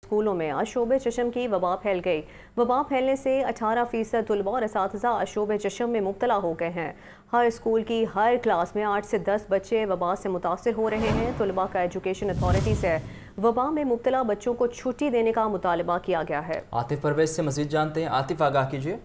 स्कूलों में अशोब चशम की वबा फैल गई। वबा फैलने से 18% तलबा और असातिज़ा अशोब चशम में मुब्तला हो गए हैं। हर स्कूल की हर क्लास में 8 से 10 बच्चे वबा से मुतासर हो रहे हैं। तलबा का एजुकेशन अथॉरिटी से वबा में मुब्तला बच्चों को छुट्टी देने का मुतालबा किया गया है। आतिफ परवेज से मज़ीद जानते हैं। आतिफ, आगाह कीजिए।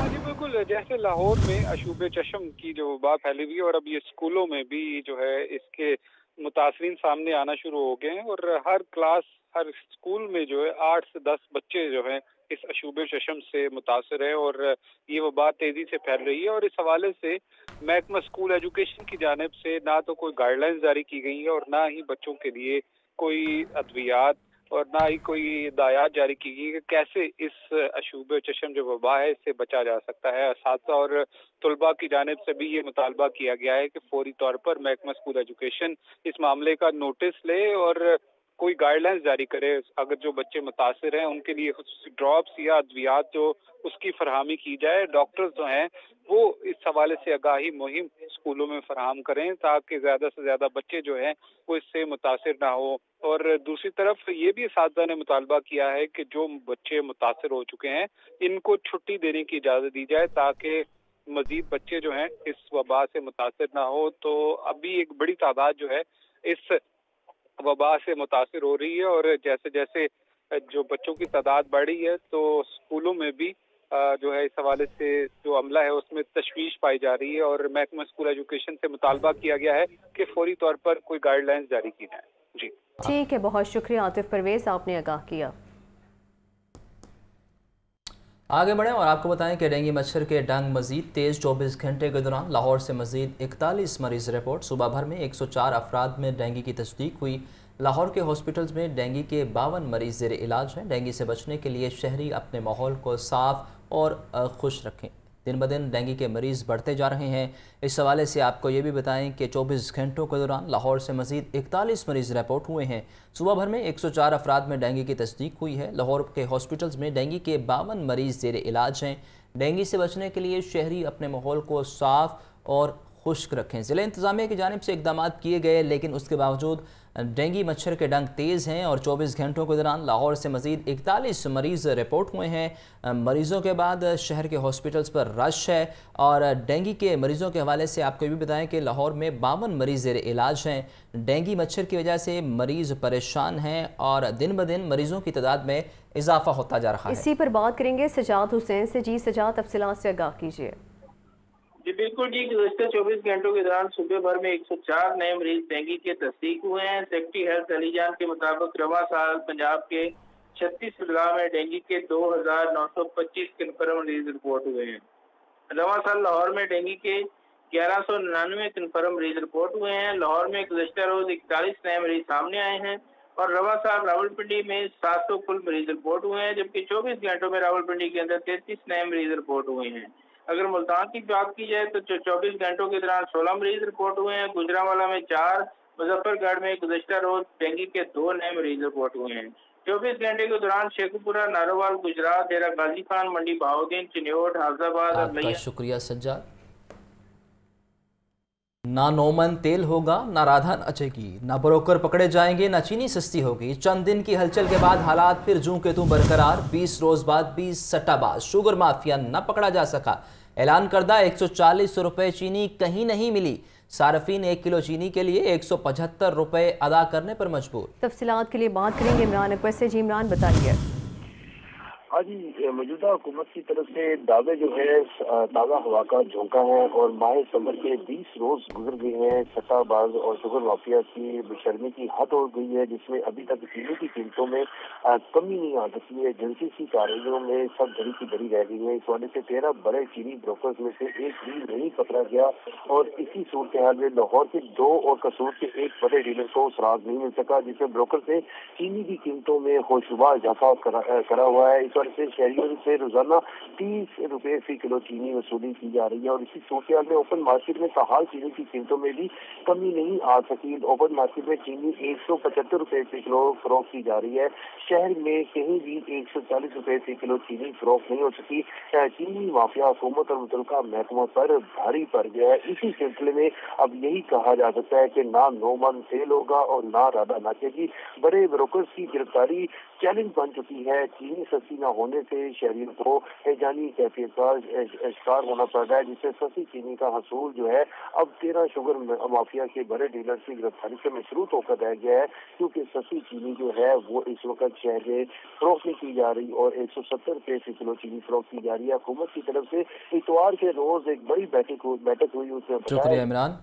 जी बिल्कुल, जैसे लाहौर में अशूब चशम की जो वबा फैली हुई है और अब ये स्कूलों में भी जो है इसके मुतासरीन सामने आना शुरू हो गए हैं और हर क्लास हर स्कूल में जो है 8 से 10 बच्चे जो हैं इस अशूब चशम से मुतासर है और ये वबा तेजी से फैल रही है। और इस हवाले से महकमा स्कूल एजुकेशन की जानिब से ना तो कोई गाइडलाइंस जारी की गई है और ना ही बच्चों के लिए कोई अद्वियात और ना ही कोई हिदायत जारी की गई कि कैसे इस अशूब चशम जो वबा है इससे बचा जा सकता है। असातिज़ा और तलबा की जानिब से भी ये मुतालबा किया गया है कि फौरी तौर पर महकमा स्कूल एजुकेशन इस मामले का नोटिस ले और कोई गाइडलाइंस जारी करे। अगर जो बच्चे मुतासिर हैं उनके लिए ड्रॉप्स या अद्वियात जो उसकी फरहमी की जाए। डॉक्टर्स जो हैं वो इस हवाले से आगाही मुहिम स्कूलों में फराहम करें ताकि ज्यादा से ज्यादा बच्चे जो हैं वो इससे मुतासिर ना हो। और दूसरी तरफ ये भी असातिज़ा ने मुतालबा किया है कि जो बच्चे मुतासिर हो चुके हैं इनको छुट्टी देने की इजाजत दी जाए ताकि मजीद बच्चे जो हैं इस वबा से मुतासिर ना हो। तो अभी एक बड़ी तादाद जो है इस वबा से मुतासिर हो रही है और जैसे जैसे जो बच्चों की तादाद बढ़ी है तो स्कूलों में भी जो है इस हवाले से जो अमला है उसमें तशवीश पाई जा रही है और महकमा स्कूल एजुकेशन से मुतालबा किया गया है कि फौरी तौर पर कोई गाइडलाइंस जारी की जाए। जी ठीक है, बहुत शुक्रिया आतिफ परवेज, आपने आगाह किया। आगे बढ़ें और आपको बताएं कि डेंगू मच्छर के डंग मजीद तेज़। 24 घंटे के दौरान लाहौर से मजीद 41 मरीज रिपोर्ट। सुबह भर में 104 अफराद में डेंगू की तस्दीक हुई। लाहौर के हॉस्पिटल्स में डेंगू के 52 मरीज ज़ेर इलाज हैं। डेंगू से बचने के लिए शहरी अपने माहौल को साफ़ और खुश रखें। दिन ब दिन डेंगू के मरीज़ बढ़ते जा रहे हैं। इस हवाले से आपको ये भी बताएं कि 24 घंटों के दौरान लाहौर से मजीद 41 मरीज़ रिपोर्ट हुए हैं। सुबह भर में 104 अफराद में डेंगू की तस्दीक हुई है। लाहौर के हॉस्पिटल्स में डेंगू के 52 मरीज़ ज़ेर इलाज हैं। डेंगू से बचने के लिए शहरी अपने माहौल को साफ़ और खुश्क रखें। ज़िला इंतज़ामिया की जानिब से इक़दाम किए गए लेकिन उसके बावजूद डेंगू मच्छर के डंक तेज़ हैं और 24 घंटों के दौरान लाहौर से मज़ीद 41 मरीज़ रिपोर्ट हुए हैं। मरीज़ों के बाद शहर के हॉस्पिटल्स पर रश है और डेंगू के मरीज़ों के हवाले से आपको ये भी बताएं कि लाहौर में 52 मरीज़ ज़ेर इलाज हैं। डेंगू मच्छर की वजह से मरीज़ परेशान हैं और दिन ब दिन मरीज़ों की तादाद में इजाफा होता जा रहा है। इसी पर बात करेंगे सजाद हुसैन से। जी सजाद, तफसीलात से आगाह कीजिए। जी बिल्कुल जी, गुज़श्ता 24 घंटों के दौरान सुबह भर में 104 नए मरीज डेंगू के तस्दीक हुए हैं। सेक्रेटरी हेल्थ अलीजान के मुताबिक रवा साल पंजाब के 36 जिला में डेंगू के 2925 कन्फर्म मरीज रिपोर्ट हुए हैं। रवा साल लाहौर में डेंगू के 1199 कन्फर्म मरीज रिपोर्ट हुए हैं। लाहौर में गुज़श्ता रोज 41 नए मरीज सामने आए हैं और रवा साल रावलपिंडी में 700 कुल मरीज रिपोर्ट हुए हैं, जबकि 24 घंटों में रावलपिंडी के अंदर 33 नए मरीज रिपोर्ट हुए हैं। अगर मुल्तान की बात की जाए तो 24 घंटों के दौरान 16 मरीज रिपोर्ट हुए हैं। गुजरांवाला में 4, मुजफ्फरगढ़ में गुज़श्ता रोज डेंगू के 2 नए मरीज रिपोर्ट हुए हैं। 24 घंटे के दौरान शेखुपुरा, नारोवाल, गुजरात, डेरा गाजी खान, मंडी बहाउद्दीन, चिन्योट, हाफजाबाद और आपका शुक्रिया सज्जाद। ना नोमन तेल होगा, ना राधा नचेगी, ना ब्रोकर पकड़े जाएंगे, ना चीनी सस्ती होगी। चंद दिन की हलचल के बाद हालात फिर जूं के तूं बरकरार। 20 रोज बाद 20 सट्टाबाज। शुगर माफिया न पकड़ा जा सका। ऐलान करदा 140 रुपए चीनी कहीं नहीं मिली। सार्फिन 1 किलो चीनी के लिए 175 रुपए अदा करने पर मजबूर। तफसीलात के लिए बात करेंगे इमरान अकबर से। जी इमरान, बताइए। हाँ जी, मौजूदा हुकूमत की तरफ से दावे जो है ताज़ा हवा का झोंका है और माह सितंबर के 20 रोज गुजर गए हैं। सट्टाबाज और शुगर माफिया की बेशर्मी की हद हो गई है, जिसमें अभी तक चीनी की कीमतों में कमी नहीं आ सकी है। जल्दी सी कार्रवाइयों में सब धरी की धरी रह गई है। इस वजह से 13 बड़े चीनी ब्रोकर्स में से एक भी नहीं पकड़ा गया और इसी सूरत हाल में लाहौर के 2 और कसूर के एक बड़े डीलर को सुराग नहीं मिल सका, जिससे ब्रोकर से चीनी की कीमतों में होशरुबा इजाफा करा हुआ है। से शहरियों से रोजाना 30 रुपए फी किलो चीनी वसूली की जा रही है और इसी सूरत में ओपन मार्केट में ताहाल चीनी की कीमतों में भी कमी नहीं आ सकी। ओपन मार्केट में चीनी 175 रुपए फी किलो फरोख्त की जा रही है। शहर में कहीं भी 140 रुपए फी किलो चीनी फरोख्त नहीं हो सकी। चीनी माफिया हुकूमत और मुतल्लिका महकमों पर भारी पड़ गया है। इसी सिलसिले में अब यही कहा जा सकता है कि ना नोमन सेल होगा और ना राधा नाचेगी। बड़े ब्रोकर्स की गिरफ्तारी चैलेंज बन चुकी है। चीनी सस्ती न होने से शहरियों को हैजानी कैफियत का शिकार होना पड़ रहा है, जिससे सस्ती चीनी का हसूल जो है अब 13 शुगर माफिया के बड़े डीलर की गिरफ्तारी से मशरूत होकर रह गया है, क्योंकि सस्ती चीनी जो है वो इस वक्त शहर में फरोख्त नहीं की जा रही और 170 रुपये फी किलो चीनी फरोख्त की जा रही है। हुकूमत की तरफ से इतवार के रोज एक बड़ी बैठक हुई, उसमें शुक्रिया इमरान।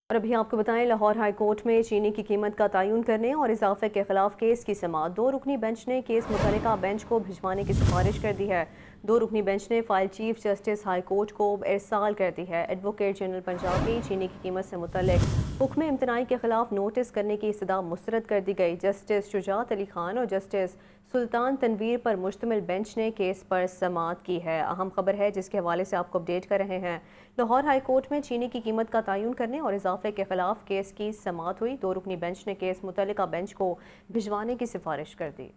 और अभी आपको बताएं, लाहौर हाई कोर्ट में चीनी की कीमत का तयन करने और इजाफे के खिलाफ केस की समाअत। 2 रुकनी बेंच ने केस मुतल्लिका बेंच को भिजवाने की सिफारिश कर दी है। 2 रुकनी बेंच ने file chief justice high court को इरसाल कर दी है। एडवोकेट जनरल पंजाब की चीनी की कीमत से मुतल्लिक हुक्म इम्तनाई के खिलाफ नोटिस करने की इस्तदा मुस्तरद कर दी गई। जस्टिस शुजात अली खान और जस्टिस सुल्तान तनवीर पर मुश्तमिल बेंच ने केस पर समाअत की है। अहम खबर है जिसके हवाले से आपको अपडेट कर रहे हैं। लाहौर हाई कोर्ट में चीनी की कीमत का तयन करने और इजाफे के खिलाफ केस की समाअत हुई। 2 रुकनी बेंच ने केस मुतल्लिका बेंच को भिजवाने की सिफारिश कर दी।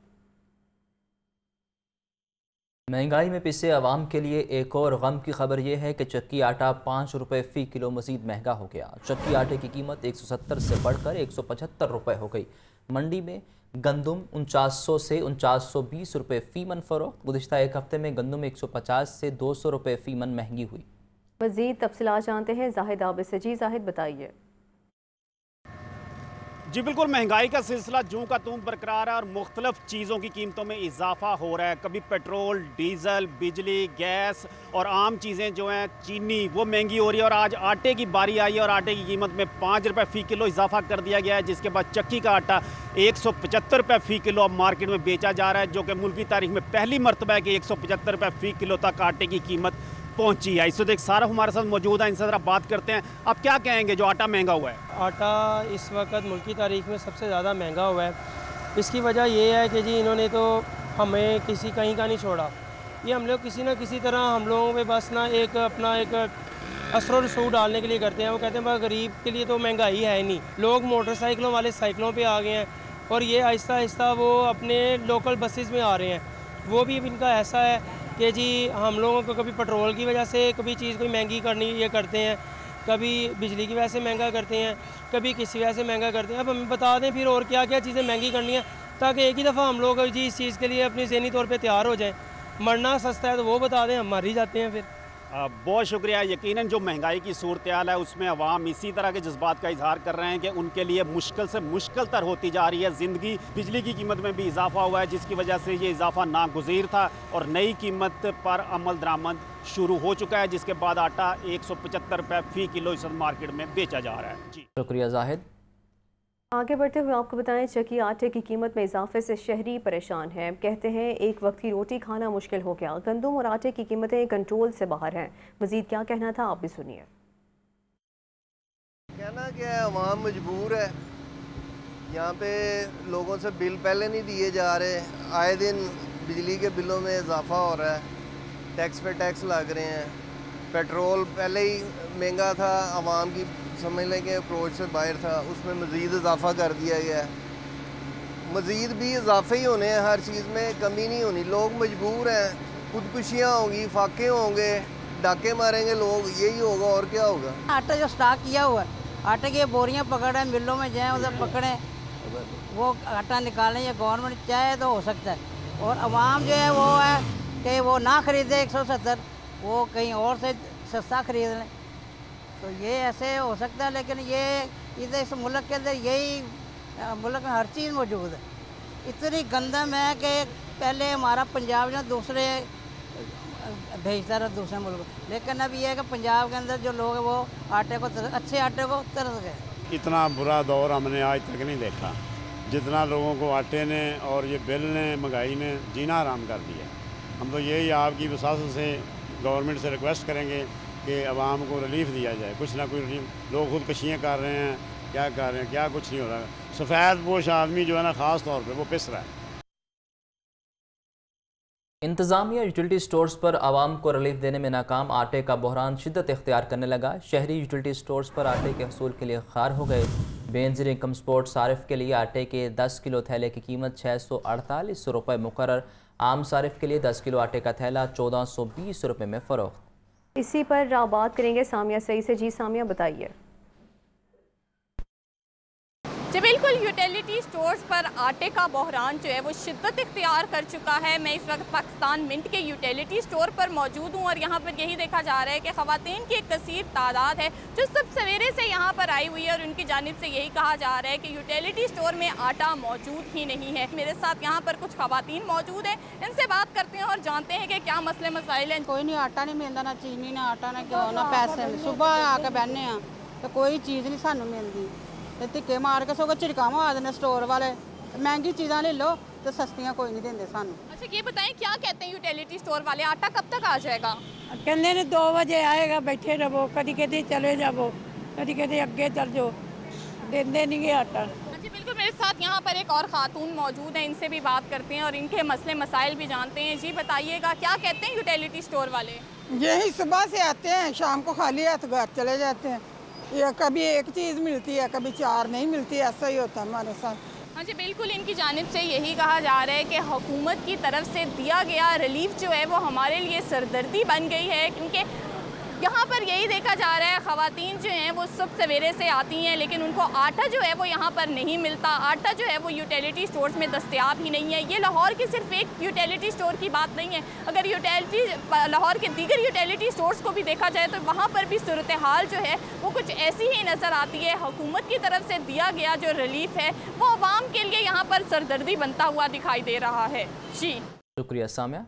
महंगाई में पिसे अवाम के लिए एक और गम की खबर यह है कि चक्की आटा 5 रुपये फ़ी किलो मज़ीद महंगा हो गया। चक्की आटे की कीमत 170 से बढ़कर 175 रुपये हो गई। मंडी में गंदम 4900 से 4920 रुपये फ़ी मन फ़रोख्त। गुज़िश्ता एक हफ्ते में गंदम 150 से 200 रुपये फ़ी मन महंगी हुई। मज़ीद तफसीलात जानते हैं जाहिद आबिद से। जी जाहिद, बताइए। जी बिल्कुल, महंगाई का सिलसिला जूं का तूं बरकरार है और मुख्तलिफ चीज़ों की कीमतों में इजाफा हो रहा है। कभी पेट्रोल, डीजल, बिजली, गैस और आम चीज़ें जो हैं, चीनी, वो महंगी हो रही है। और आज आटे की बारी आई है और आटे की कीमत में 5 रुपये फ़ी किलो इजाफा कर दिया गया है, जिसके बाद चक्की का आटा 175 रुपये फ़ी किलो अब मार्केट में बेचा जा रहा है, जो कि मुल्की तारीख में पहली मरतबा है कि 175 रुपये फ़ी किलो तक आटे की कीमत पहुंची है। इस वक्त एक सारा हमारे साथ मौजूद है, इनसे ज़रा बात करते हैं। आप क्या कहेंगे जो आटा महंगा हुआ है? आटा इस वक्त मुल्की तारीख में सबसे ज़्यादा महंगा हुआ है। इसकी वजह ये है कि जी इन्होंने तो हमें किसी कहीं का नहीं छोड़ा। ये हम लोग किसी न किसी तरह हम लोगों पे बस ना एक अपना एक असर रसूख डालने के लिए करते हैं। वो कहते हैं भाई गरीब के लिए तो महंगाई है ही नहीं। लोग मोटरसाइकिलों वाले साइकिलों पे आ गए हैं और ये आहिस्ता आहिस्ता वो अपने लोकल बसेस में आ रहे हैं। वो भी इनका ऐसा है कि जी हम लोगों को कभी पेट्रोल की वजह से कभी चीज़ कोई महंगी करनी ये करते हैं, कभी बिजली की वजह से महंगा करते हैं, कभी किसी वजह से महंगा करते हैं। अब हमें बता दें फिर और क्या क्या चीज़ें महंगी करनी है, ताकि एक ही दफ़ा हम लोग जी इस चीज़ के लिए अपनी ज़हनी तौर पे तैयार हो जाएं। मरना सस्ता है तो वो बता दें, हम मर ही जाते हैं फिर। बहुत शुक्रिया। यकीनन जो महंगाई की सूरत हाल है उसमें अवाम इसी तरह के जज्बात का इजहार कर रहे हैं कि उनके लिए मुश्किल से मुश्किल तर होती जा रही है ज़िंदगी। बिजली की कीमत में भी इजाफा हुआ है, जिसकी वजह से ये इजाफा नागुज़ीर था और नई कीमत पर अमल दरामद शुरू हो चुका है, जिसके बाद आटा 175 रुपये फ़ी किलो इस मार्केट में बेचा जा रहा है। जी शुक्रिया जाहिद। आगे बढ़ते हुए आपको बताएं, चक्की आटे की कीमत में इजाफे से शहरी परेशान हैं। कहते हैं एक वक्त की रोटी खाना मुश्किल हो गया। गंदम और आटे की कीमतें कंट्रोल से बाहर हैं। मजीद क्या कहना था, आप भी सुनिए। कहना क्या है, अवाम मजबूर है। यहाँ पे लोगों से बिल पहले नहीं दिए जा रहे, आए दिन बिजली के बिलों में इजाफा हो रहा है, टैक्स पे टैक्स लग रहे हैं। पेट्रोल पहले ही महंगा था, अवाम की समझ लें कि अप्रोच से बाहर था, उसमें मज़ीद इजाफा कर दिया गया है। मज़ीद भी इजाफे ही होने हैं, हर चीज़ में कमी नहीं होनी। लोग मजबूर हैं, खुदकुशियाँ होंगी, फाके होंगे, डाके मारेंगे लोग, यही होगा और क्या होगा। आटा जो स्टॉक किया हुआ है, आटे की बोरियां पकड़ें, मिलों में जाएँ उधर पकड़ें, वो आटा निकालें, या गवर्नमेंट चाहे तो हो सकता है। और अवाम जो है वो है कि वो ना ख़रीदे 170, वो कहीं और से सस्ता ख़रीद लें, तो ये ऐसे हो सकता है। लेकिन ये इधर इस मुल्क के अंदर यही मुल्क में हर चीज़ मौजूद है। इतनी गंदम है कि पहले हमारा पंजाब जो दूसरे भेजता रहा दूसरे मुल्क, लेकिन अब ये है कि पंजाब के अंदर जो लोग हैं वो आटे को अच्छे आटे को तरस गए। इतना बुरा दौर हमने आज तक नहीं देखा, जितना लोगों को आटे ने और ये बिल ने, महंगाई ने जीना आराम कर दिया। हम तो यही आपकी वसात से गवर्नमेंट से रिक्वेस्ट करेंगे कि अवाम को रिलीफ दिया जाए, कुछ ना कुछ रिलीफ। लोग खुदकुशियाँ कर रहे हैं, क्या कर रहे हैं, क्या कुछ नहीं हो रहा। सफ़ेद पोश आदमी जो है ना, ख़ास तौर पे वो पिस रहा है। इंतज़ामिया यूटिलिटी स्टोर्स पर आवाम को रिलीफ देने में नाकाम। आटे का बहरान शिद्दत इख्तियार करने लगा। शहरी यूटिलिटी स्टोर्स पर आटे के हसूल के लिए खार हो गए। बेनज़ीर इनकम सपोर्ट सारिफ के लिए आटे के 10 किलो थैले की कीमत 648 रुपये मुकर्रर। आम सारिफ के लिए 10 किलो आटे का थैला 1420 रुपये में फ़रोख्त। इसी पर बात करेंगे सामिया सही से। जी सामिया, बताइए। जी बिल्कुल, यूटिलिटी स्टोर्स पर आटे का बहरान जो है वो शिद्दत इख्तियार कर चुका है। मैं इस वक्त पाकिस्तान मिंट के यूटिलिटी स्टोर पर मौजूद हूँ और यहाँ पर यही देखा जा रहा है कि ख़वातीन की एक कसीर तादाद है जो सब सवेरे से यहाँ पर आई हुई है और उनकी जानिब से यही कहा जा रहा है कि यूटिलिटी स्टोर में आटा मौजूद ही नहीं है। मेरे साथ यहाँ पर कुछ ख़वातीन मौजूद हैं, इनसे बात करते हैं और जानते हैं कि क्या मसले मसाइल हैं। कोई नहीं, आटा नहीं मिलता, ना चीनी, ना आटा, ना घ्यो, ना पैसे। सुबह आके बहने तो कोई चीज़ नहीं सानू मिलती, धिक्के मार के सगों झिड़कावां आ देने स्टोर वाले, महंगी चीज़ां ले लो तो सस्तियां कोई नहीं देंगे सानू। अच्छा ये बताएं, क्या कहते हैं यूटिलिटी स्टोर वाले, आटा कब तक आ जाएगा? कहते ने 2 बजे आएगा, बैठे रहो, कभी कहते चले जाओ, कभी कहते अगे चल जाओ, देंगे नहीं गे आटा। जी बिल्कुल, मेरे साथ यहाँ पर एक और खातून मौजूद हैं, इनसे भी बात करते हैं और इनके मसले मसाइल भी जानते हैं। जी बताइएगा, क्या कहते हैं यूटिलिटी स्टोर वाले? यही सुबह से आते हैं, शाम को खाली हाथ घर चले जाते हैं। ये कभी एक चीज़ मिलती है, कभी 4 नहीं मिलती, ऐसा ही होता है हमारे साथ। हाँ जी बिल्कुल, इनकी जानिब से यही कहा जा रहा है कि हुकूमत की तरफ से दिया गया रिलीफ जो है वो हमारे लिए सरदर्दी बन गई है, क्योंकि यहाँ पर यही देखा जा रहा है ख़वातीन जो हैं वो सब सवेरे से आती हैं लेकिन उनको आटा जो है वो यहाँ पर नहीं मिलता। आटा जो है वो यूटिलिटी स्टोर्स में दस्तयाब ही नहीं है। ये लाहौर की सिर्फ एक यूटिलिटी स्टोर की बात नहीं है, अगर लाहौर के दीगर यूटिलिटी स्टोर्स को भी देखा जाए तो वहाँ पर भी सूरत हाल जो है वो कुछ ऐसी ही नज़र आती है। हुकूमत की तरफ से दिया गया जो रिलीफ है वो अवाम के लिए यहाँ पर सरदर्दी बनता हुआ दिखाई दे रहा है। जी शुक्रिया सामिया।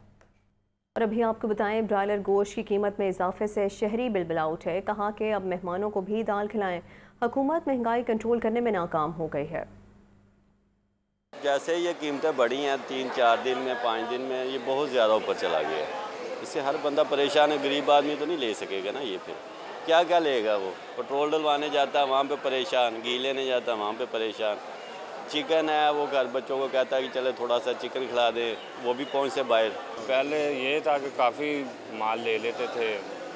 और अभी आपको बताएं, ब्रायलर गोश्त की कीमत में इजाफे से शहरी बिलबिला उठे। कहा कि अब मेहमानों को भी दाल खिलाएं। हुकूमत महंगाई कंट्रोल करने में नाकाम हो गई है। जैसे ये कीमतें बढ़ी हैं 3-4 दिन में, 5 दिन में, ये बहुत ज़्यादा ऊपर चला गया है। इससे हर बंदा परेशान है। गरीब आदमी तो नहीं ले सकेगा ना, ये फिर क्या क्या लेगा। वो पेट्रोल डलवाने जाता है वहाँ पे परेशान, घी लेने जाता है वहाँ पे परेशान। चिकन है वो घर बच्चों को कहता है कि चले थोड़ा सा चिकन खिला दें, वो भी पहुँच से बाहर। पहले ये था कि काफ़ी माल ले लेते थे,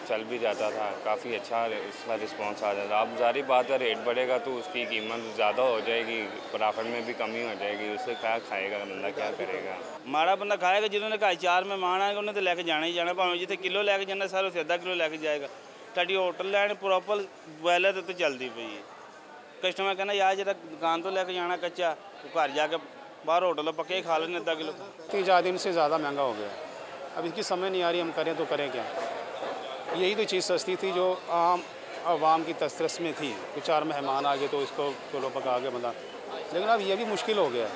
चल भी जाता था, काफ़ी अच्छा इसका रिस्पांस आ जाता। अब जारी बात है रेट बढ़ेगा तो उसकी कीमत ज़्यादा हो जाएगी, प्रॉफिट में भी कमी हो जाएगी। उससे क्या खाएगा बंदा, क्या करेगा। माड़ा बंदा खाएगा, जिन्होंने कहा 4 मेहमान आएंगे उन्हें तो लेके जाना ही जाना, भावें जितने किलो लेके जाना सारे उसे आधा किलो लेके जाएगा। ताकि होटल लैंड प्रॉपर वेल तो चलती पई है। कस्टमर कहना यार जरा दुकान तो लेके जाना कच्चा, तो घर जाके बाहर होटल पक्के ही खा लेने आधा किलो। 3-4 दिन से ज़्यादा महंगा हो गया। अब इसकी समझ नहीं आ रही हम करें तो करें क्या। यही तो चीज़ सस्ती थी जो आम आवाम की तस्तरस में थी कि 4 मेहमान आ गए तो इसको चलो पका के बंदा, लेकिन अब ये भी मुश्किल हो गया।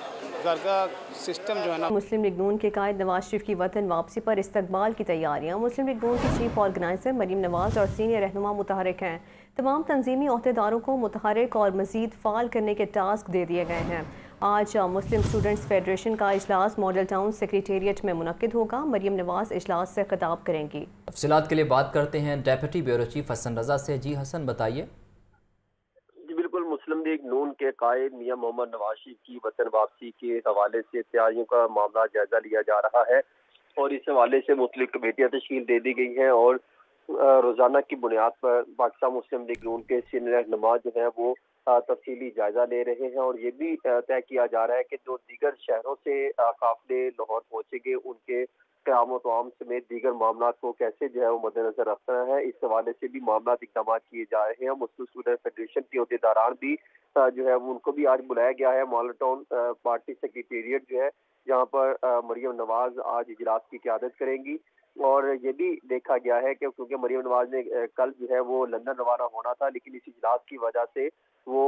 घर का सिस्टम जो है ना। मुस्लिम लीग नून के कायद नवाज शरीफ की वतन वापसी पर इस्तकबाल की तैयारियां। मुस्लिम लीग नून की चीफ ऑर्गेनाइजर मरीम नवाज और सीनियर रहनुमा मुतहरिक हैं। तमाम तंजीमी ओहदेदारों को मुतहरिक और मजीद फाल करने के टास्क दे दिए गए हैं। आज मुस्लिम स्टूडेंट्स फेडरेशन का इजलास मॉडल टाउन सेक्रेटेरिएट में मुनक्किद होगा। मरीम नवाज इजलास से खिताब करेंगी। तफसीलात के लिए बात करते हैं deputy bureau chief Hasan Raza से। जी हसन बताइए। मुस्लिम लीग नून के कायद मियां मोहम्मद नवाज शरीफ की वतन वापसी के हवाले से तैयारियों का मामला जायजा लिया जा रहा है और इस हवाले से मुख्तलिफ कमेटियां तश्कील दे दी गई हैं और रोजाना की बुनियाद पर पाकिस्तान मुस्लिम लीग नून के सीनियर रहनुमा जो है वो तफसीली जायजा ले रहे हैं और ये भी तय किया जा रहा है कि जो दीगर शहरों से काफिले लाहौर पहुंचेंगे उनके क़याम तमाम समेत दीगर मामला को कैसे जो है वो मद्देनजर रखना है। इस हवाले से भी मामला इक़दाम किए जा रहे हैं। मुस्लिम स्टूडेंट फेडरेशन के अहदेदारान भी जो है उनको भी आज बुलाया गया है। मॉडल टाउन पार्टी सेक्रेटेरिएट जो है जहाँ पर मरीम नवाज आज इजलास की क़यादत करेंगी और ये भी देखा गया है कि क्योंकि मरीम नवाज ने कल जो है वो लंदन रवाना होना था, लेकिन इस इजलास की वजह से वो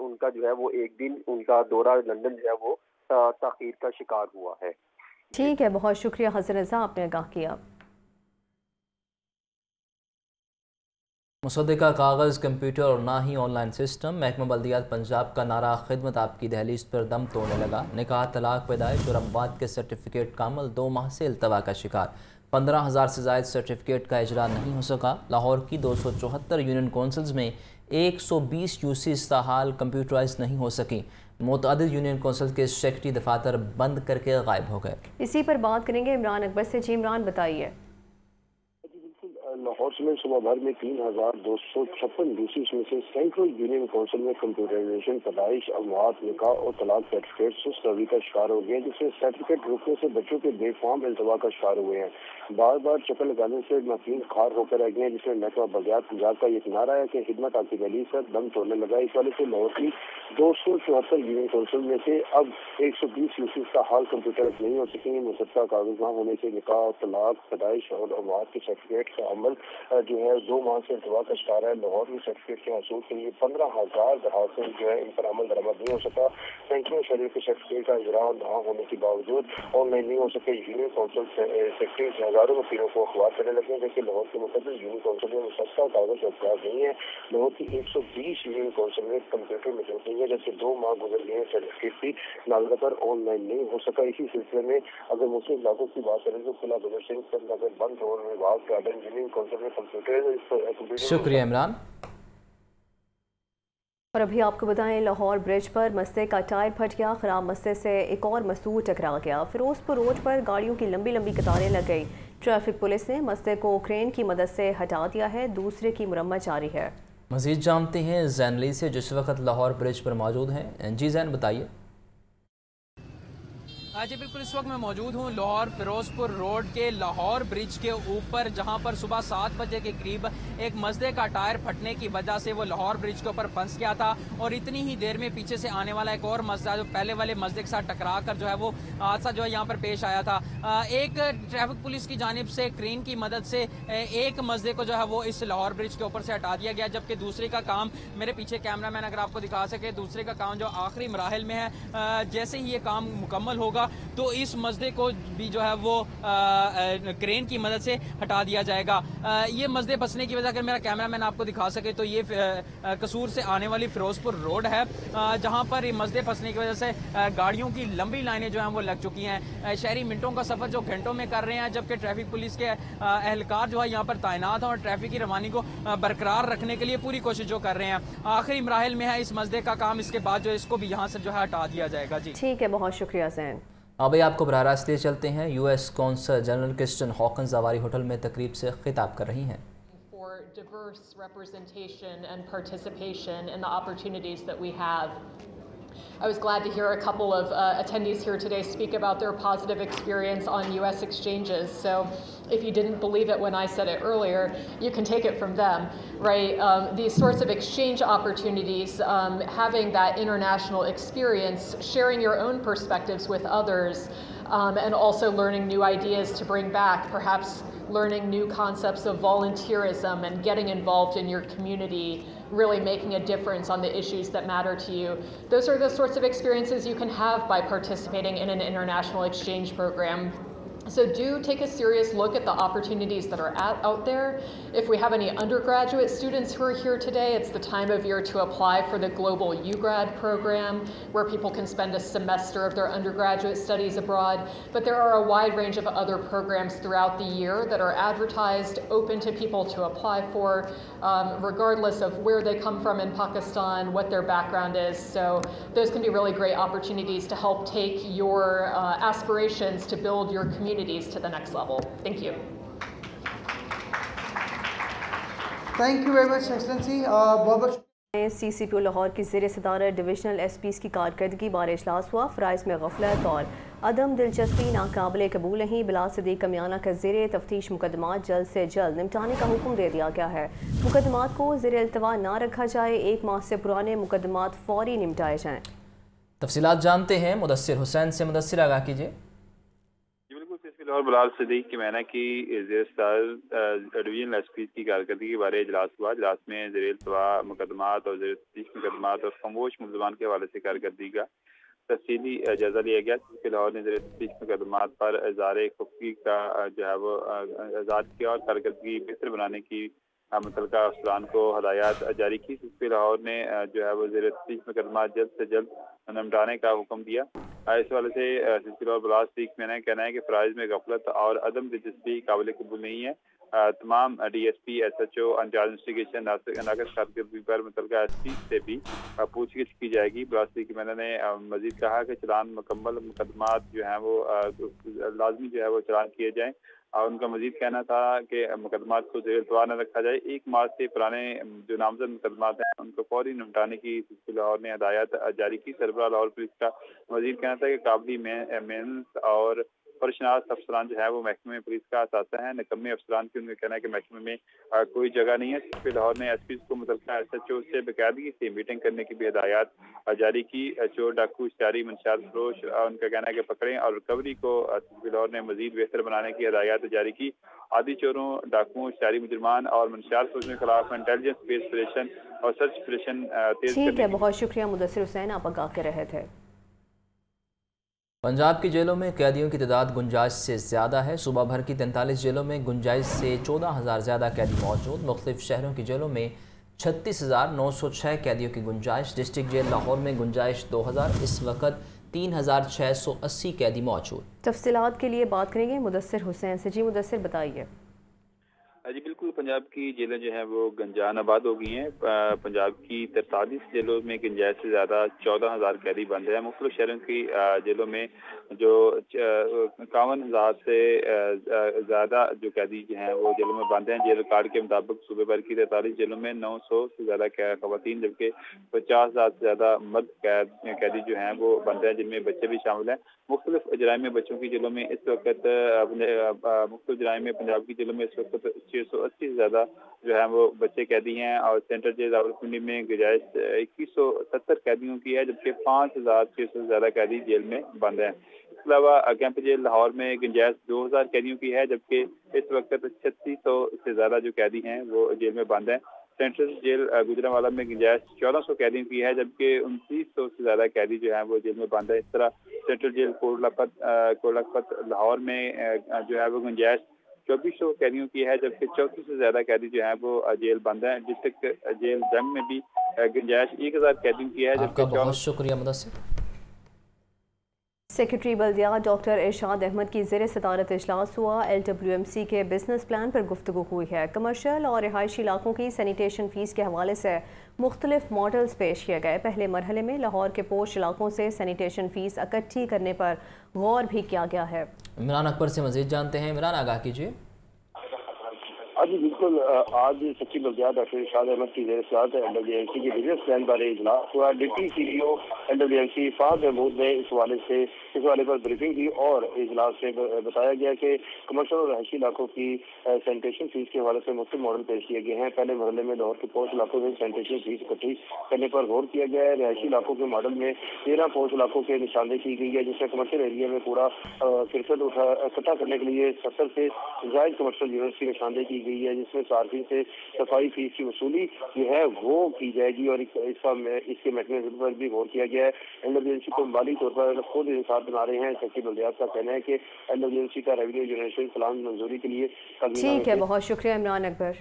उनका जो है वो एक दिन उनका दौरा लंदन जो है वो ताख़ीर का शिकार हुआ है। ठीक है, बहुत शुक्रिया हसन रज़ा, आपने आगाह किया। मुसद्दिका कागज़, कंप्यूटर और ना ही ऑनलाइन सिस्टम। महकमा बल्दियात पंजाब का नारा खिदमत आपकी दहलीज पर दम तोड़ने लगा। निकाह, तलाक, पैदाइश और अमवात के सर्टिफिकेट का अमल 2 माह से इल्तवा का शिकार। 15,000 से ज़ायद सर्टिफिकेट का इजरा नहीं हो सका। लाहौर की 274 यूनियन कौंसिल्स में 120 यूसीज ताहाल कंप्यूटराइज नहीं हो सकी। मुतअद्दिद यूनियन कौंसिल के सेक्रेटरी दफातर बंद करके गायब हो गए। इसी पर बात करेंगे इमरान अकबर से। जी इमरान बताइए। लाहौर में सुबह भर में 3,256 यूसीज में से सेंट्रल यूनियन काउंसिल में कंप्यूटराइजेशन, पैदाइश, अमवात, निकाह और तलाक सर्टिफिकेट सुस्त रवि का शिकार हो गए हैं, जिसमें सर्टिफिकेट रुकने से बच्चों के बेफाम इल्तवा का शिकार हुए हैं। बार बार चक्कर लगाने से नाफीन खार होकर रह गए हैं, जिसमें महकमा बल्दियात पंजाब का ये नारा है कि खिदमत आपकी दहलीज पर दम तोड़ने लगा। इस वाले से लाहौर की 274 यूनियन काउंसिल में से अब 120 यूसीज का हाल कंप्यूटराइज नहीं हो सकेंगे। मुसद्दा कागज ना होने से निकाह, तलाक, पैदाइश और अमवात के सर्टिफिकेट का अमल जो है 2 माह से इंतवा का शिकार है। लाहौर में सर्टिफिकेट के हासिल के लिए 15,000 दरखास्तें जो है इन पर अमल दरामद नहीं हो सका। सैकड़ों शहरों के सर्टिफिकेट का इजरा ना होने के बावजूद ऑनलाइन नहीं हो सके। यूनियन काउंसिल सेक्रेटरी हजारों वकीलों को अखबार करने लगे, जबकि लाहौर के मुकदस यूनियन काउंसिल में मुसद्दा कागज दस्तयाब नहीं है। लाहौर की 120 यूनियन काउंसिल में कंप्यूटर में नहीं है, जबकि 2 माह गुजर गए सर्टिफिकेट भी नालगा पर ऑनलाइन नहीं हो सका। इसी सिलसिले में अगर मुस्लिम इलाकों की बात करें तो खुला बजट सिंह पर नजर बंद और विभाग गार्डन यूनियन काउंसिल में कंप्यूटर। शुक्रिया इमरान। और अभी आपको बताएं, लाहौर ब्रिज पर मस्ते का टायर फट गया। खराब मस्ते से एक और मजदूर टकरा गया। फिरोजपुर रोड पर गाड़ियों की लंबी लंबी कतारें लग गई। ट्रैफिक पुलिस ने मस्ते को क्रेन की मदद से हटा दिया है, दूसरे की मुरम्मत जारी है। मजीद जानते हैं जैन अली से, जिस वक्त लाहौर ब्रिज पर मौजूद हैं। जी जैन, बताइए। जी बिल्कुल, इस वक्त मैं मौजूद हूँ लाहौर फिरोजपुर रोड के लाहौर ब्रिज के ऊपर, जहाँ पर सुबह 7 बजे के करीब एक मजदे का टायर फटने की वजह से वो लाहौर ब्रिज के ऊपर फंस गया था और इतनी ही देर में पीछे से आने वाला एक और मजदा जो पहले वाले मजदे के साथ टकरा कर जो है वो हादसा जो है यहाँ पर पेश आया था। एक ट्रैफिक पुलिस की जानिब से क्रेन की मदद से एक मजदे को जो है वो इस लाहौर ब्रिज के ऊपर से हटा दिया गया, जबकि दूसरे का काम, मेरे पीछे कैमरामैन अगर आपको दिखा सके, दूसरे का काम जो आखिरी मराहल में है। जैसे ही ये काम मुकम्मल होगा तो इस मजदे को भी जो है वो क्रेन की मदद से हटा दिया जाएगा। ये मजदे बसने की वजह, अगर मेरा कैमरामैन आपको दिखा सके तो ये कसूर से आने वाली फिरोजपुर रोड है, जहां पर ये मजदे फंसने की वजह से गाड़ियों की लंबी लाइनें जो हैं वो लग चुकी हैं। शहरी मिनटों का सफर जो घंटों में कर रहे हैं, जबकि ट्रैफिक पुलिस के एहलकार जो है यहाँ पर तैनात हैं और ट्रैफिक की रवानी को बरकरार रखने के लिए पूरी कोशिश जो कर रहे हैं। आखिरी मराहिल में है इस मजदे का काम, इसके बाद जो इसको भी यहाँ से जो है हटा दिया जाएगा। जी ठीक है, बहुत शुक्रिया जैन। अभी आपको बराह रास्त ले चलते हैं। US consul general Kristen Hawkins जवारी होटल में तकरीब से खिताब कर रही हैं। Diverse representation and participation in the opportunities that we have. I was glad to hear a couple of attendees here today speak about their positive experience on U.S. exchanges. So if you didn't believe it when I said it earlier, you can take it from them, right? These sorts of exchange opportunities, having that international experience, sharing your own perspectives with others, and also learning new ideas to bring back, perhaps learning new concepts of volunteerism and getting involved in your community, really making a difference on the issues that matter to you. Those are the sorts of experiences you can have by participating in an international exchange program. So do take a serious look at the opportunities that are out there. If we have any undergraduate students who are here today, it's the time of year to apply for the Global UGrad program, where people can spend a semester of their undergraduate studies abroad. But there are a wide range of other programs throughout the year that are advertised, open to people to apply for, regardless of where they come from in Pakistan, what their background is. So those can be really great opportunities to help take your aspirations to build your community to the next level. Thank you. Thank you very much, Excellency. बहुत CCPO Lahore की ज़ेर सदारत divisional SPs की कारकर्दगी बारे इजलास हुआ। फ़राइज़ में गफलत और अदम दिलचस्पी नाकाबिले कबूल नहीं। बिला सदीक कमियाना का ज़ेर तफ्तीश मुकदमात जल्द से जल्द निपटाने का हुक्म दे दिया गया है। मुकदमात को ज़ेर अल्तवा ना रखा जाए, 1 माह से पुराने मुकदमात फौरी निपटाए जाएँ। तफसीलात जानते हैं मुदस्सिर हुसैन से। मुदस्सिर, आगाह कीजिए। लाहौर बिलाल सदीक की मैना की डिवीजनल एसपी की कारकर्दगी के बारे इजलास हुआ। इजलास में ज़ेर अल्तवा मुकदमात और ज़ेर तफ्तीश मुकदमात और खामोश मुल्ज़मान के हवाले से कारकर्दगी का तफसीली जायजा लिया गया, जिसके लाहौर ने ज़ेर तफ्तीश मुकदमात पर इज़हार खुफगी का जो है वो आज़ाद किया और कारकर्दगी बेहतर बनाने की मुतलका अफसरान को हदायत जारी की। जिसके लाहौर ने जो है वो ज़ेर तफ्तीश मुकदमात जल्द से जल्द निपटाने का हुक्म दिया। इस वाले से सिलसिला और बलास में कहना है कि फ़राइज़ में गफलत और अदम दिलचस्पी काबिल कबूल नहीं है। तमाम DSP SHO इंचार्ज इन्वेस्टिगेशन नाकस कारकर्दगी पर मुतलका SP से भी पूछगिछ की जाएगी। बलास मैंने ने मजीद कहा कि चलान मुकम्मल मुकदमात जो हैं वो लाजमी जो है वो चलान किए जाएँ और उनका मजीद कहना था कि मुकदमात को ज़ेर अल्तवा न रखा जाए। 1 माह से पुराने जो नामजद मुकदमात हैं उनको फौरी निपटाने की लाहौर ने हदायत जारी की। सरबराह लाहौर पुलिस का मजीद कहना था कि काबिल मेहनत और फर्शनास अफसरान जो है वो महकमे में पुलिस का असासा है। निकम्मे अफसरान की उनका कहना है कि महकमे में कोई जगह नहीं है। फिर लाहौर ने एसपी को मुतल्लिका SHO से बाकायदगी से मीटिंग करने की भी हिदायत जारी की। चोर डाकू इश्तारी मंशात फरोश उनका कहना है कि पकड़ें और रिकवरी को लाहौर ने मजीद बेहतर बनाने की हिदायत जारी की। आदि चोरों, डाकुओं, इश्तारी मुजरमान और मंशात फरोशों के खिलाफ इंटेलिजेंस बेस्ड ऑपरेशन और सर्च ऑपरेशन तेज करने। ठीक है, बहुत शुक्रिया मुदस्सिर हुसैन, आप आगाह के रहे थे। पंजाब की जेलों में कैदियों की तादाद गुंजाइश से ज़्यादा है। सूबा भर की 43 जेलों में गुंजाइश से 14,000 ज़्यादा कैदी मौजूद। मुख्तलिफ शहरों की जेलों में 36,906 कैदियों की गुंजाइश। डिस्ट्रिक्ट जेल लाहौर में गुंजाइश 2,000। इस वक्त 3,680 कैदी मौजूद। तफसीलात के लिए बात करेंगे मुदस्सिर हुसैन से। जी मुदस्सिर, बताइए। जी बिल्कुल, पंजाब की जेलें जो हैं वो गंजान आबाद हो गई हैं। पंजाब की 43 जेलों में गुंजाइश से ज़्यादा 14,000 कैदी बंद हैं। मुख्तलिफ शहरों की जेलों में जो 51,000 से ज़्यादा जो कैदी जो हैं वो जेलों में बंद हैं। जेल रिकॉर्ड के मुताबिक सूबे भर की 43 जेलों में 900 से ज़्यादा खवातीन जबकि 50,000 से ज़्यादा मर्द कैदी जो हैं वो बंद हैं, जिनमें बच्चे भी शामिल हैं। मुख्तलिफ जराइम में बच्चों की जेलों में इस वक्त मुख्तलिफ जराइम में पंजाब की जेलों में इस वक्त 680 से ज़्यादा जो है वो बच्चे कैदी हैं और सेंट्रल जेल रावलपिंडी में गुंजाइश 2170 कैदियों की है, जबकि 5,600 से ज़्यादा कैदी जेल में बंद हैं। इसके अलावा कैंप जेल लाहौर में गुंजाइश 2,000 कैदियों की है, जबकि इस वक्त 3600 से ज़्यादा जो कैदी हैं वो जेल में बंद हैं। सेंट्रल जेल गुजरांवाला में गुंजाइश 1400 कैदियों की है, जबकि 2900 से ज़्यादा कैदी जो हैं वो जेल में बंद है। इस तरह सेंट्रल जेल कोटलाखपत लाहौर में जो है वो गुंजाइश 2400 कैदियों की है, जबकि 3400 से ज़्यादा कैदी जो हैं वो जेल बंद हैं। डिस्ट्रिक्ट जेल जंग में भी गुंजाइश 1000 कैदियों की है, जबकि बहुत शुक्रिया मुदस्सिर। सेक्रेटरी बल्दियात डॉक्टर इरशाद अहमद की ज़ेर सदारत इजलास हुआ। LWMC के बिजनेस प्लान पर गुफ्तगू हुई है। कमर्शियल और रिहायशी इलाकों की सैनिटेशन फीस के हवाले से मुख्तलिफ मॉडल्स पेश किए गए। पहले मरहले में लाहौर के पोश इलाकों से सैनिटेशन फीस इकट्ठी करने पर गौर भी किया गया है। इमरान अकबर से मजीद जानते हैं। इमरान, आगाह कीजिए। जी बिल्कुल, आज सेक्रेटरी बल्दियात डॉक्टर इरशाद अहमद की ज़ेर सदारत LWMC के बिजनेस प्लान पर इजलास हुआ। Deputy CEO LWMC Fahad Mahmood ने इस हवाले पर ब्रीफिंग दी और इजलास में बताया गया कि कमर्शियल और रहायशी इलाकों की सैनिटेशन फीस के हवाले से मुख्तलिफ मॉडल पेश किए गए हैं। पहले मरहले में लाहौर के पोश इलाकों में सैनिटेशन फीस इकट्ठी करने पर गौर किया गया है। रिहायशी इलाकों के मॉडल में 13 पोश इलाकों के निशानदेही की गई है, जिसमें कमर्शियल एरिया में कूड़ा किरकट इकट्ठा करने के लिए 70 से जायद कमर्शियल यूनिट्स की निशानदेही की गई है, जिसमें सार्फिन से सफाई फीस की वसूली जो है वो की जाएगी और इसके मैकेनिज्म पर भी गौर किया गया है। LWMC को माली तौर पर खुद इंसाफ बना रहे हैं। सेक्रेटरी बल्दियात का कहना है कि LWMC का रेवेन्यू जनरेशन प्लान मंजूरी के लिए ठीक है, बहुत शुक्रिया इमरान अकबर।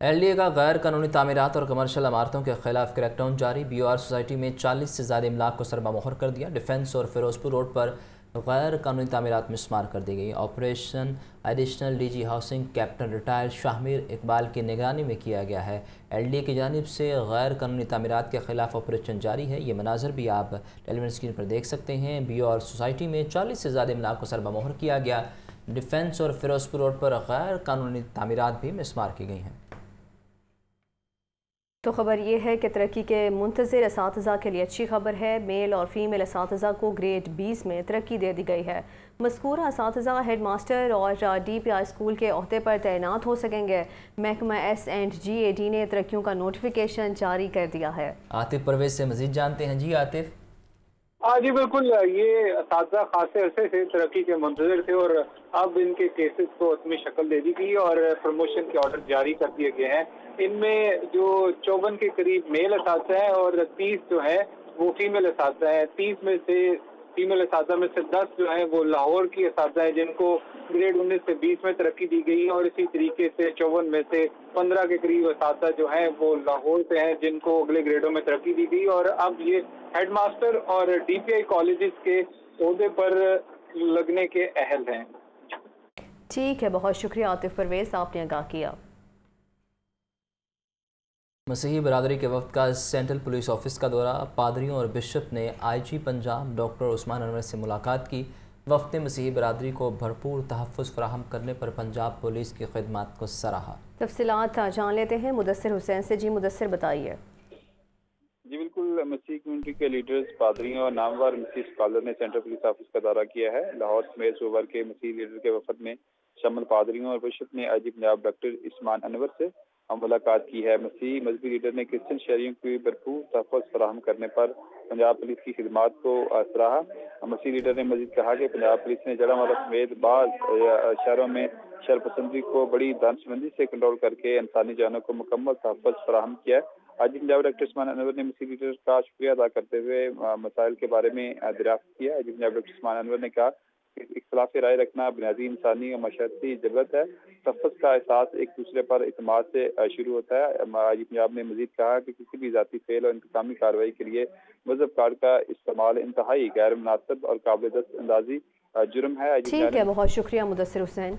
LDA का गैर कानूनी तामीरात और कमर्शियल इमारतों के खिलाफ क्रैकडाउन जारी। BOR सोसाइटी में 40 से ज़्यादा इमलाक को सरबमोहर कर दिया। डिफेंस और फिरोजपुर रोड पर गैर कानूनी तामीरात मिसमार कर दी गई। Operation additional DG housing captain retired Shahmir Iqbal की निगरानी में किया गया है। LDA की जानिब से गैर कानूनी तामीरात के खिलाफ ऑपरेशन जारी है। ये मनाजर भी आप टेलीविजन स्क्रीन पर देख सकते हैं। BOR सोसाइटी में 40 से ज़्यादा इमलाक को सरबमोहर किया गया। डिफेंस और फिरोजपुर रोड पर गैर कानूनी तामीरात भी मिसमार की गई हैं। तो खबर ये है कि तरक्की के मुंतज़िर असातिज़ा के लिए अच्छी खबर है। मेल और फीमेल असातिज़ा को ग्रेड 20 में तरक्की दे दी गई है। मज़कूरा असातिज़ा हेड मास्टर और DPI स्कूल के ओहदे पर तैनात हो सकेंगे। महकमा S&GAD ने तरक्कियों का नोटिफिकेशन जारी कर दिया है। आतिफ परवेज से मजीद जानते हैं। जी आतिफ। जी बिल्कुल, ये असातिज़ा खासे अरसे से तरक्की के मुंतज़िर थे और अब इनके केसेस को अपनी शक्ल दे दी गई और प्रमोशन के ऑर्डर जारी कर दिए गए हैं। इनमें जो 54 के करीब मेल असातिज़ा हैं और 30 जो है वो फीमेल असातिज़ा हैं। 30 में से फीमेल असातिज़ा में से 10 जो है वो लाहौर की असातिज़ा है, जिनको ग्रेड 19 से 20 में तरक्की दी गई है और इसी तरीके से 54 में से 15 के करीब असातिज़ा जो है वो लाहौर से हैं, जिनको अगले ग्रेडों में तरक्की दी गई और अब ये हेडमास्टर और DPI कॉलेजेस के ओहदे पर लगने के अहल हैं। ठीक है, बहुत शुक्रिया आतिफ परवेज, आपने आगाह किया। मसीही बरादरी के वक्त का सेंट्रल पुलिस ऑफिस का दौरा। पादरियों और बिशप ने IG पंजाब डॉक्टर उस्मान अनवर से मुलाकात की। वक्त ने मसीही बरादरी को भरपूर तहफ़्फ़ुज़ फराहम करने पर पंजाब पुलिस की खिदमत को सराहा। तफसीलात जान लेते हैं मुदस्सिर हुसैन से। जी मुदस्सिर, बताइए। जी बिल्कुल, बिल्कुल, मसीह कम्युनिटी के लीडर्स, पादरियों और नामवर मसीह स्कॉलर ने सेंट्रल पुलिस ऑफिस का दौरा किया है। लाहौर समेत सूबा के मसीह लीडर के वफद में शामिल पादरियों और बिशप ने आईजी पंजाब डॉक्टर इस्मान अनवर से मुलाकात की है। मसीह मजहबी लीडर ने क्रिश्चियन शहरियों की भरपूर तहफ़्फ़ुज़ फराहम करने पर पंजाब पुलिस की खिदमात को सराहा। मसीह लीडर ने मजीद कहा कि पंजाब पुलिस ने जड़ामारा समेत बाज़ शहरों में शरपसंदी को बड़ी दानशमंदी से कंट्रोल करके इंसानी जानों को मुकम्मल तहफ़्फ़ुज़ फराहम किया। आज पंजाब डॉक्टर इस्मान अनवर ने मसीह लीडर का शुक्रिया अदा करते हुए मसाइल के बारे में दरियाफ्त किया। आज पंजाब डॉक्टर इस्मान अनवर ने कहा कि इख्तिलाफ़ राय रखना बुनियादी इंसानी और माशरती ज़रूरत है। तहफ़्फ़ुज़ का एहसास एक दूसरे पर इत्मीनान से शुरू होता है। आज पंजाब ने मजीद कहा कि किसी भी ज़ाती फेल और इंतकामी कार्रवाई के लिए मजहब कार्ड का इस्तेमाल इंतहाई गैर मुनासिब और काबिल दस्त अंदाजी जुर्म है। ठीक है, बहुत शुक्रिया मुदस्सिर हुसैन।